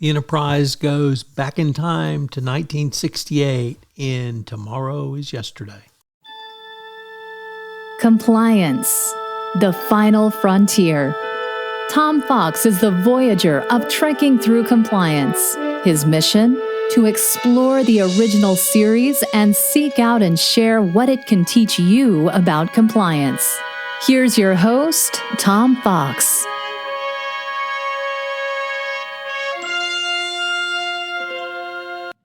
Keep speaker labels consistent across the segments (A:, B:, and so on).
A: The Enterprise goes back in time to 1968 in Tomorrow is Yesterday.
B: Compliance, the final frontier. Tom Fox is the Voyager of trekking through compliance. His mission? To explore the original series and seek out and share what it can teach you about compliance. Here's your host, Tom Fox.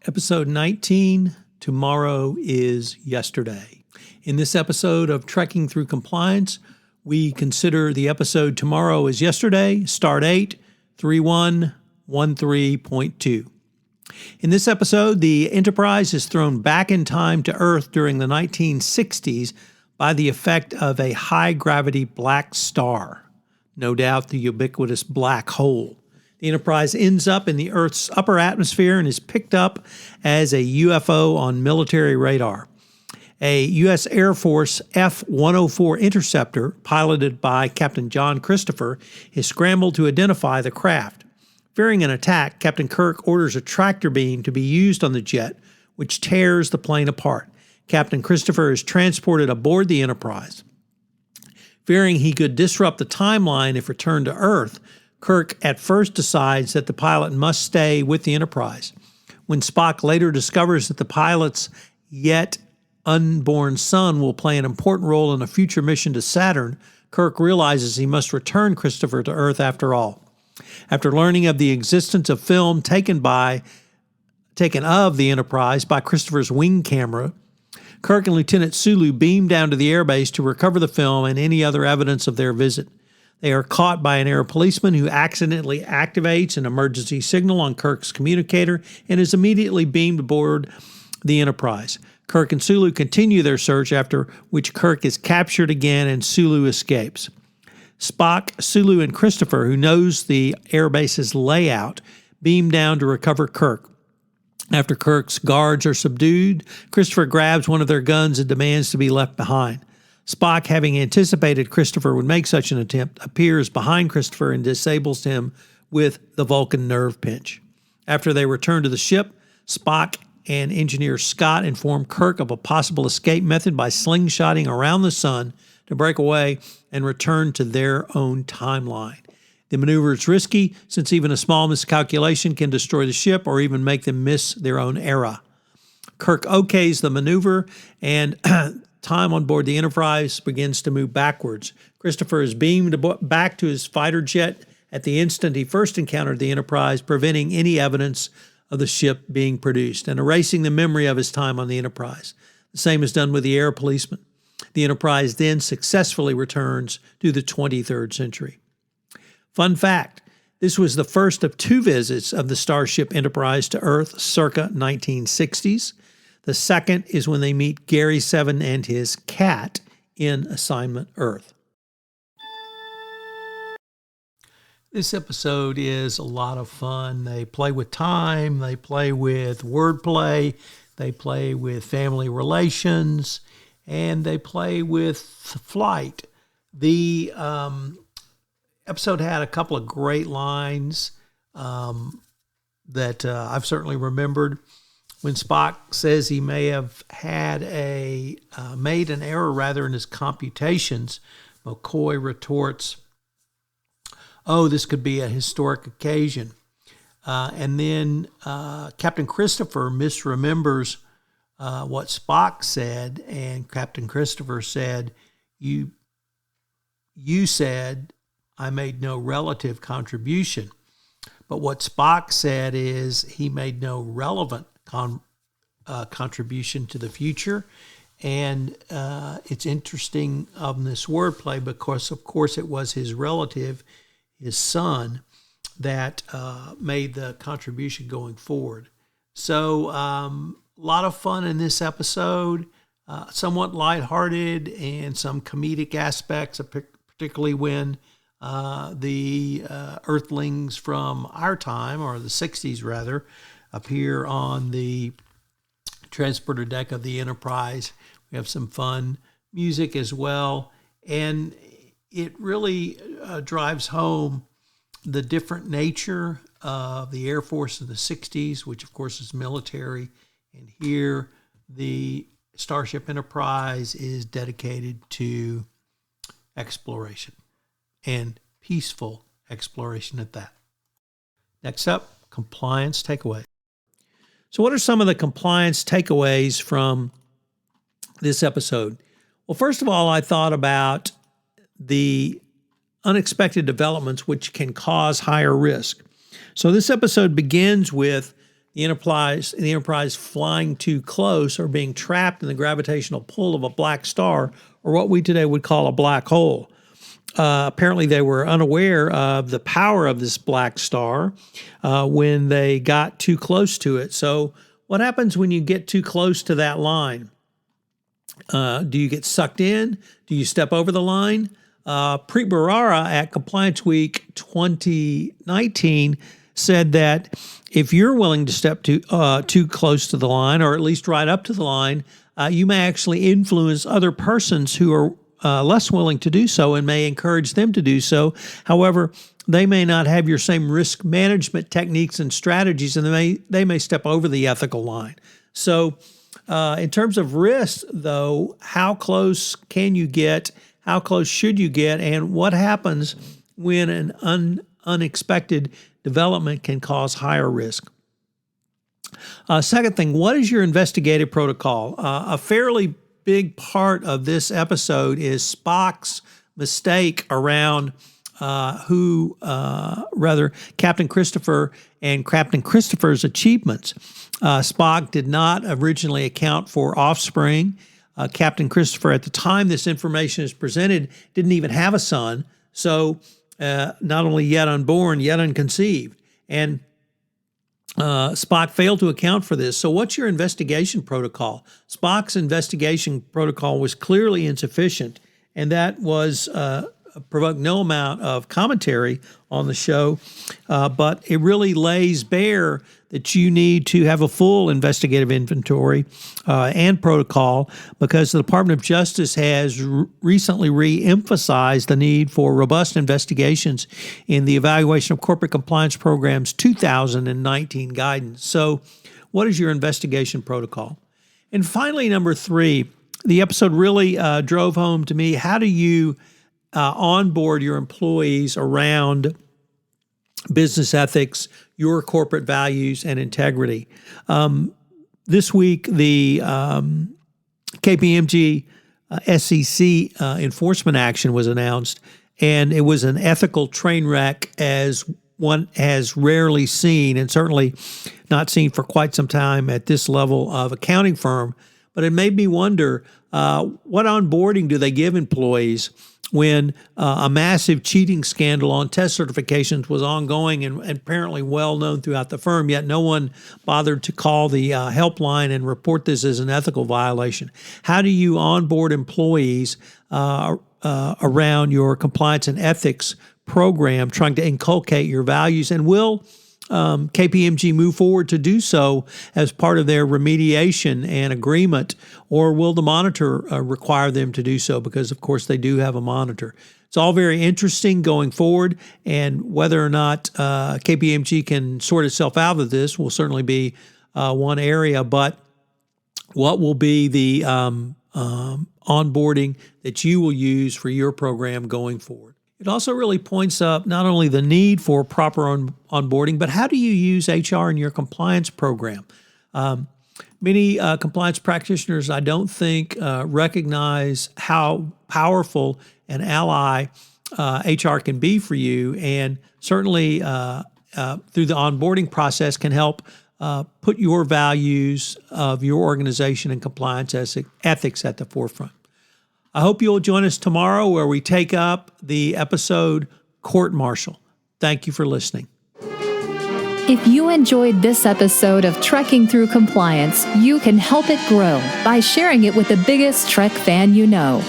A: Episode 19, Tomorrow is Yesterday. In this episode of Trekking Through Compliance, we consider the episode Tomorrow is Yesterday, Start 8, 3113.2. In this episode, the Enterprise is thrown back in time to Earth during the 1960s by the effect of a high-gravity black star, no doubt the ubiquitous black hole. The Enterprise ends up in the Earth's upper atmosphere and is picked up as a UFO on military radar. A U.S. Air Force F-104 interceptor, piloted by Captain John Christopher, is scrambled to identify the craft. Fearing an attack, Captain Kirk orders a tractor beam to be used on the jet, which tears the plane apart. Captain Christopher is transported aboard the Enterprise. Fearing he could disrupt the timeline if returned to Earth, Kirk at first decides that the pilot must stay with the Enterprise. When Spock later discovers that the pilot's yet unborn son will play an important role in a future mission to Saturn, Kirk realizes he must return Christopher to Earth after all. After learning of the existence of film taken of the Enterprise by Christopher's wing camera, Kirk and Lieutenant Sulu beam down to the airbase to recover the film and any other evidence of their visit. They are caught by an air policeman who accidentally activates an emergency signal on Kirk's communicator and is immediately beamed aboard the Enterprise. Kirk and Sulu continue their search, after which Kirk is captured again and Sulu escapes. Spock, Sulu, and Christopher, who knows the airbase's layout, beam down to recover Kirk. After Kirk's guards are subdued, Christopher grabs one of their guns and demands to be left behind. Spock, having anticipated Christopher would make such an attempt, appears behind Christopher and disables him with the Vulcan nerve pinch. After they return to the ship, Spock and Engineer Scott inform Kirk of a possible escape method by slingshotting around the sun to break away and return to their own timeline. The maneuver is risky, since even a small miscalculation can destroy the ship or even make them miss their own era. Kirk okays the maneuver, and time on board the Enterprise begins to move backwards. Christopher is beamed back to his fighter jet at the instant he first encountered the Enterprise, preventing any evidence of the ship being produced and erasing the memory of his time on the Enterprise. The same is done with the air policeman. The Enterprise then successfully returns to the 23rd century. Fun fact, this was the first of two visits of the Starship Enterprise to Earth circa 1960s. The second is when they meet Gary Seven and his cat in Assignment Earth. This episode is a lot of fun. They play with time, they play with wordplay, they play with family relations, and they play with flight. The episode had a couple of great lines that I've certainly remembered. When Spock says he may have had made an error in his computations, McCoy retorts, "Oh, this could be a historic occasion." And then Captain Christopher misremembers what Spock said, and Captain Christopher said, "You said I made no relative contribution." But what Spock said is he made no relevant contribution to the future. And it's interesting on this wordplay because, of course, it was his relative, his son, that made the contribution going forward. So a lot of fun in this episode, somewhat lighthearted and some comedic aspects, particularly when the Earthlings from our time, or the 60s rather, appear on the transporter deck of the Enterprise. We have some fun music as well, and it really drives home the different nature of the Air Force of the 60s, which of course is military. And here the Starship Enterprise is dedicated to exploration, and peaceful exploration at that. Next up, compliance takeaways. So what are some of the compliance takeaways from this episode? Well, first of all, I thought about the unexpected developments which can cause higher risk. So this episode begins with the Enterprise flying too close or being trapped in the gravitational pull of a black star, or what we today would call a black hole. Apparently they were unaware of the power of this black star when they got too close to it. So what happens when you get too close to that line? Do you get sucked in? Do you step over the line? Preet Bharara at Compliance Week 2019 said that if you're willing to step too close to the line, or at least right up to the line, you may actually influence other persons who are less willing to do so and may encourage them to do so. However, they may not have your same risk management techniques and strategies, and they may step over the ethical line. So in terms of risk, though, how close can you get? How close should you get? And what happens when an unexpected development can cause higher risk? Second thing, what is your investigative protocol? A fairly big part of this episode is Spock's mistake around Captain Christopher and Captain Christopher's achievements. Spock did not originally account for offspring. Captain Christopher, at the time this information is presented, didn't even have a son. So not only yet unborn, yet unconceived. And Spock failed to account for this. So what's your investigation protocol? Spock's investigation protocol was clearly insufficient, and that was provoked no amount of commentary on the show, but it really lays bare that you need to have a full investigative inventory and protocol, because the Department of Justice has recently re-emphasized the need for robust investigations in the Evaluation of Corporate Compliance Programs 2019 guidance. So what is your investigation protocol? And finally, number 3, the episode really drove home to me, how do you onboard your employees around business ethics, your corporate values, and integrity. This week, the KPMG SEC enforcement action was announced, and it was an ethical train wreck as one has rarely seen, and certainly not seen for quite some time at this level of accounting firm. But it made me wonder, what onboarding do they give employees when a massive cheating scandal on test certifications was ongoing and apparently well known throughout the firm, yet no one bothered to call the helpline and report this as an ethical violation? How do you onboard employees around your compliance and ethics program, trying to inculcate your values? And will KPMG move forward to do so as part of their remediation and agreement, or will the monitor require them to do so? Because, of course, they do have a monitor. It's all very interesting going forward, and whether or not KPMG can sort itself out of this will certainly be one area. But what will be the onboarding that you will use for your program going forward? It also really points up not only the need for proper onboarding, but how do you use HR in your compliance program? Many compliance practitioners, I don't think, recognize how powerful an ally HR can be for you, and certainly through the onboarding process can help put your values of your organization and compliance ethics at the forefront. I hope you'll join us tomorrow, where we take up the episode Court Martial. Thank you for listening.
B: If you enjoyed this episode of Trekking Through Compliance, you can help it grow by sharing it with the biggest Trek fan you know.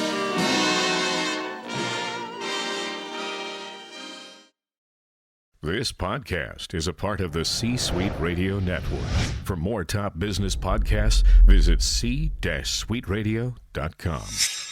C: This podcast is a part of the C-Suite Radio Network. For more top business podcasts, visit c-suiteradio.com.